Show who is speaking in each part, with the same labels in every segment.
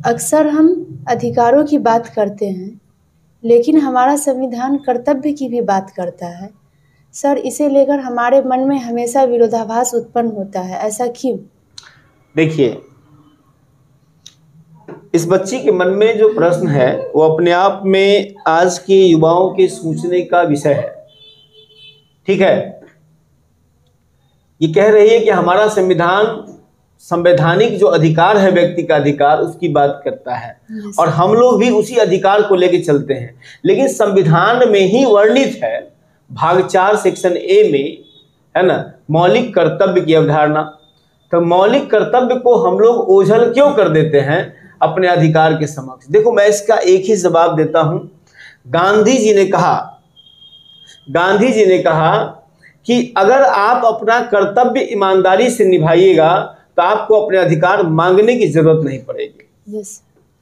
Speaker 1: अक्सर हम अधिकारों की बात करते हैं, लेकिन हमारा संविधान कर्तव्य की भी बात करता है। सर, इसे लेकर हमारे मन में हमेशा विरोधाभास उत्पन्न होता है, ऐसा क्यों?
Speaker 2: देखिए, इस बच्ची के मन में जो प्रश्न है वो अपने आप में आज के युवाओं के सोचने का विषय है। ठीक है, ये कह रही है कि हमारा संविधान संवैधानिक जो अधिकार है, व्यक्ति का अधिकार, उसकी बात करता है और हम लोग भी उसी अधिकार को लेकर चलते हैं। लेकिन संविधान में ही वर्णित है, भाग 4 सेक्शन ए में, है ना, मौलिक कर्तव्य की अवधारणा। तो मौलिक कर्तव्य को हम लोग ओझल क्यों कर देते हैं अपने अधिकार के समक्ष? देखो, मैं इसका एक ही जवाब देता हूं। गांधी जी ने कहा कि अगर आप अपना कर्तव्य ईमानदारी से निभाइएगा तो आपको अपने अधिकार मांगने की जरूरत नहीं पड़ेगी।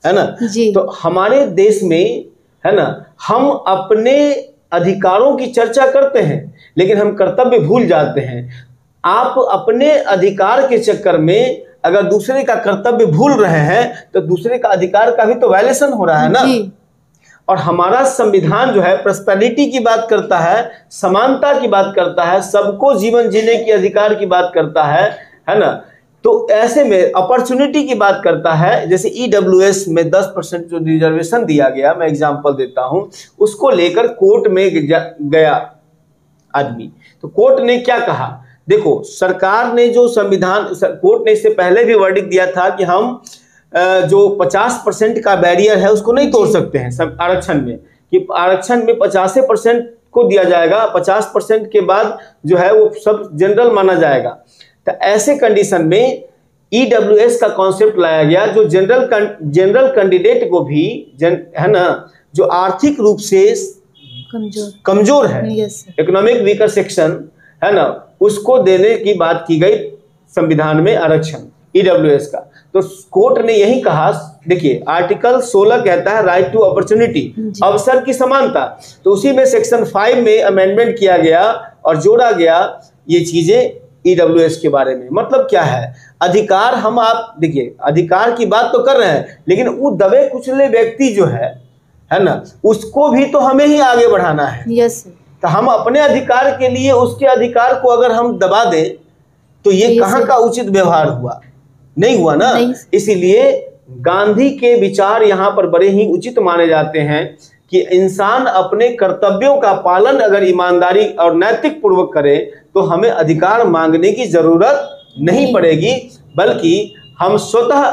Speaker 2: है ना
Speaker 1: जी।
Speaker 2: तो हमारे देश में, है ना, हम अपने अधिकारों की चर्चा करते हैं लेकिन हम कर्तव्य भूल जाते हैं। आप अपने अधिकार के चक्कर में अगर दूसरे का कर्तव्य भूल रहे हैं तो दूसरे का अधिकार का भी तो वायलेशन हो रहा है ना।
Speaker 1: जी। और
Speaker 2: हमारा संविधान जो है प्रॉस्पेरिटी की बात करता है, समानता की बात करता है, सबको जीवन जीने की अधिकार की बात करता है ना। तो ऐसे में अपॉर्चुनिटी की बात करता है। जैसे ईडब्ल्यूएस में 10% जो रिजर्वेशन दिया गया, मैं एग्जांपल देता हूं, उसको लेकर कोर्ट में गया आदमी, तो कोर्ट ने क्या कहा? देखो, सरकार ने जो संविधान, कोर्ट ने इससे पहले भी वर्डिक्ट दिया था कि हम जो 50% का बैरियर है उसको नहीं तोड़ सकते हैं सब आरक्षण में, कि आरक्षण में 50% को दिया जाएगा, 50% के बाद जो है वो सब जनरल माना जाएगा। तो ऐसे कंडीशन में ईडब्ल्यूएस का कॉन्सेप्ट लाया गया, जो जनरल कैंडिडेट को भी है ना, जो आर्थिक रूप से कमजोर है, इकोनॉमिक वीकर सेक्शन है ना, उसको देने की बात की गई संविधान में, आरक्षण ईडब्ल्यूएस का। तो कोर्ट ने यही कहा, देखिए आर्टिकल 16 कहता है राइट टू अपॉर्चुनिटी, अवसर की समानता। तो उसी में सेक्शन 5 में अमेंडमेंट किया गया और जोड़ा गया ये चीजें ईडब्ल्यूएस के बारे में। मतलब क्या है? अधिकार हम, आप देखिए, अधिकार की बात तो कर रहे हैं लेकिन वो दबे कुचले व्यक्ति जो है ना, उसको भी तो हमें ही आगे बढ़ाना है।
Speaker 1: यस।
Speaker 2: तो हम अपने अधिकार के लिए उसके अधिकार को अगर हम दबा दें तो ये कहाँ का उचित व्यवहार हुआ? नहीं हुआ ना। इसीलिए गांधी के विचार यहाँ पर बड़े ही उचित माने जाते हैं कि इंसान अपने कर्तव्यों का पालन अगर ईमानदारी और नैतिक पूर्वक करे तो हमें अधिकार मांगने की जरूरत नहीं पड़ेगी, बल्कि हम स्वतः